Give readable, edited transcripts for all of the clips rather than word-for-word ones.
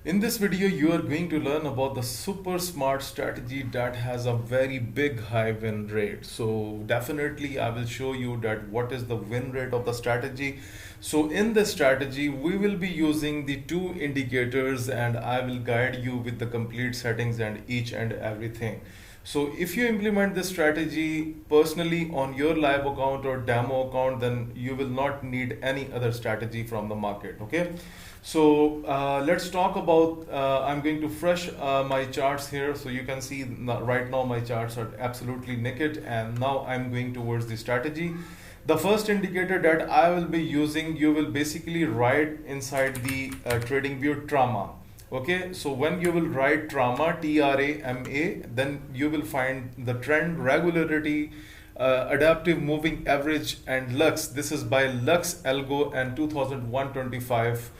In this video, you are going to learn about the super smart strategy that has a very big high win rate. So definitely I will show you that what is the win rate of the strategy. So in this strategy, we will be using the two indicators and I will guide you with the complete settings and each and everything. So if you implement this strategy personally on your live account or demo account, then you will not need any other strategy from the market. Okay. So let's talk about, I'm going to fresh my charts here. So you can see right now my charts are absolutely naked, and now I'm going towards the strategy. The first indicator that I will be using, you will basically write inside the trading view trauma. Okay, so when you will write trauma, TRAMA, then you will find the trend, regularity, adaptive moving average, and Lux. This is by Lux Algo and 2125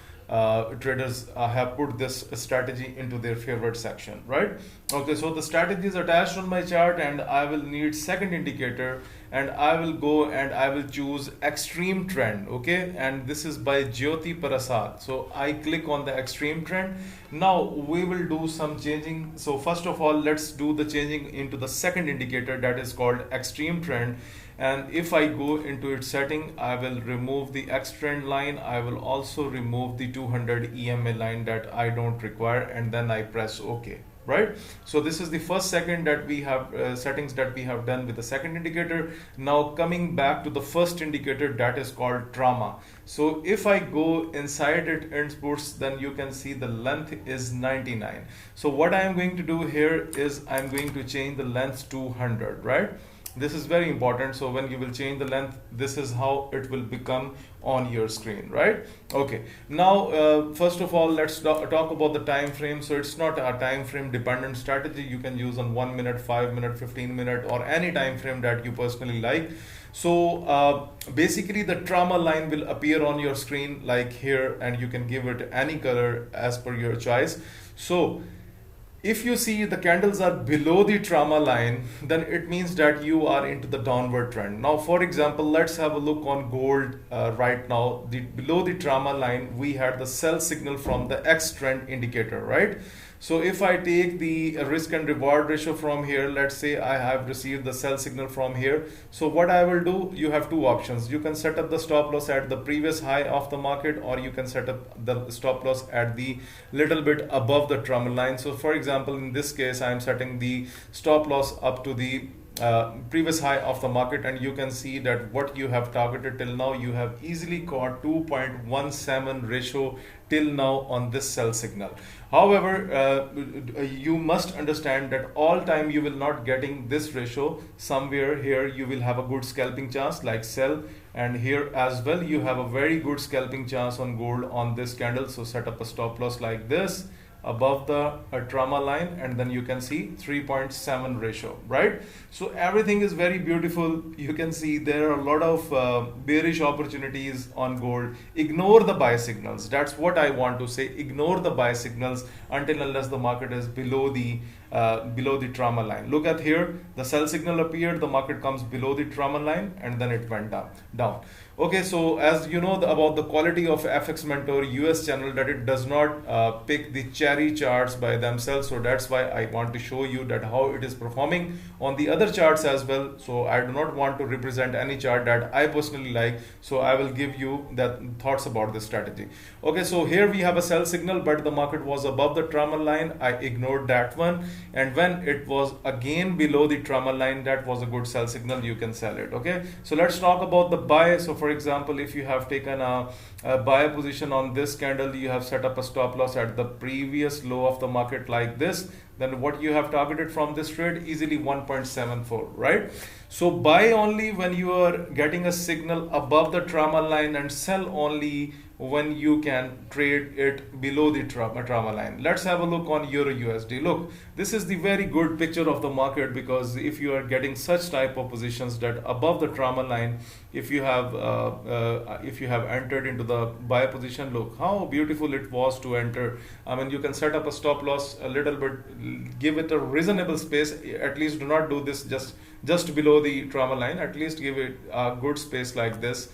traders have put this strategy into their favorite section, right? Okay, so the strategy is attached on my chart, and I will need second indicator, and I will go and I will choose extreme trend. Okay, and this is by Jyoti Parasad. So I click on the extreme trend. Now we will do some changing. So first of all, let's do the changing into the second indicator that is called extreme trend. And if I go into its setting, I will remove the X trend line. I will also remove the 200 EMA line that I don't require, and then I press OK. Right? So this is the first second that we have settings that we have done with the second indicator. Now coming back to the first indicator, that is called trauma. So if I go inside it inputs, then you can see the length is 99. So what I am going to do here is I'm going to change the length to 100, right? This is very important. So when you will change the length, this is how it will become on your screen, right? Okay, now first of all, let's talk about the time frame. So it's not a time frame dependent strategy. You can use on 1 minute, 5 minute, 15 minute, or any time frame that you personally like. So basically the trauma line will appear on your screen like here, and you can give it any color as per your choice. So if you see the candles are below the trauma line, then it means that you are into the downward trend. Now, for example, let's have a look on gold right now. Below the trauma line, we had the sell signal from the X trend indicator, right? So if I take the risk and reward ratio from here, let's say I have received the sell signal from here. So what I will do, you have two options. You can set up the stop loss at the previous high of the market, or you can set up the stop loss at the little bit above the trauma line. So for example, in this case, I am setting the stop loss up to the previous high of the market, and you can see that what you have targeted till now, you have easily caught 2.17 ratio till now on this sell signal. However, you must understand that all time you will not getting this ratio. Somewhere here you will have a good scalping chance like sell, and here as well you have a very good scalping chance on gold on this candle. So set up a stop loss like this above the trauma line, and then you can see 3.7 ratio, right? So everything is very beautiful. You can see there are a lot of bearish opportunities on gold. Ignore the buy signals. That's what I want to say. Ignore the buy signals until unless the market is below the trauma line. Look at here, the sell signal appeared, the market comes below the trauma line, and then it went down. Okay, so as you know about the quality of FX Mentor US channel, that it does not pick the cherry charts by themselves. So that's why I want to show you that how it is performing on the other charts as well. So I do not want to represent any chart that I personally like. So I will give you that thoughts about this strategy. Okay, so here we have a sell signal, but the market was above the trauma line. I ignored that one. And when it was again below the trauma line, that was a good sell signal. You can sell it. Okay, so let's talk about the buy. So for example, if you have taken a buy position on this candle, you have set up a stop loss at the previous low of the market like this, then what you have targeted from this trade, easily 1.74, right? So buy only when you are getting a signal above the trauma line, and sell only when you can trade it below the trauma line. Let's have a look on Euro USD. Look, this is the very good picture of the market, because if you are getting such type of positions that above the trauma line, if you have entered into the buy position, look how beautiful it was to enter. I mean, you can set up a stop loss a little bit, give it a reasonable space. At least do not do this just below the trauma line. At least give it a good space like this.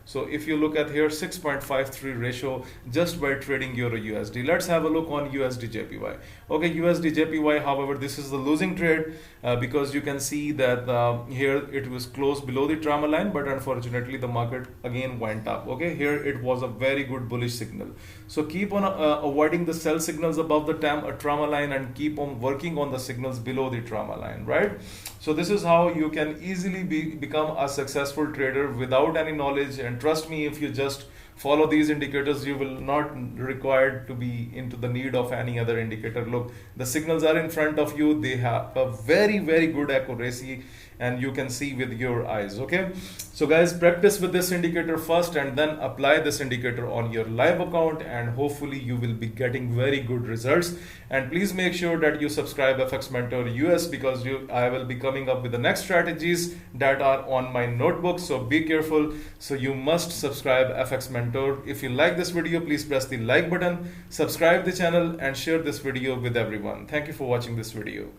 So if you look at here, 6.53 ratio just by trading Euro USD. Let's have a look on USD JPY. Okay, USD JPY, however, this is the losing trade because you can see that here it was closed below the trauma line, but unfortunately the market again went up. Okay, here it was a very good bullish signal. So keep on avoiding the sell signals above the trauma line and keep on working on the signals below the trauma line, right? So this is how you can easily become a successful trader without any knowledge. And trust me, if you just follow these indicators, you will not required to be into the need of any other indicator. Look, the signals are in front of you. They have a very good accuracy and you can see with your eyes. Okay, so guys, practice with this indicator first and then apply this indicator on your live account, and hopefully you will be getting very good results. And please make sure that you subscribe FX Mentor US, because I will be coming up with the next strategies that are on my notebook, so be careful. So you must subscribe FX Mentor. If you like this video, please press the like button, subscribe the channel and share this video with everyone. Thank you for watching this video.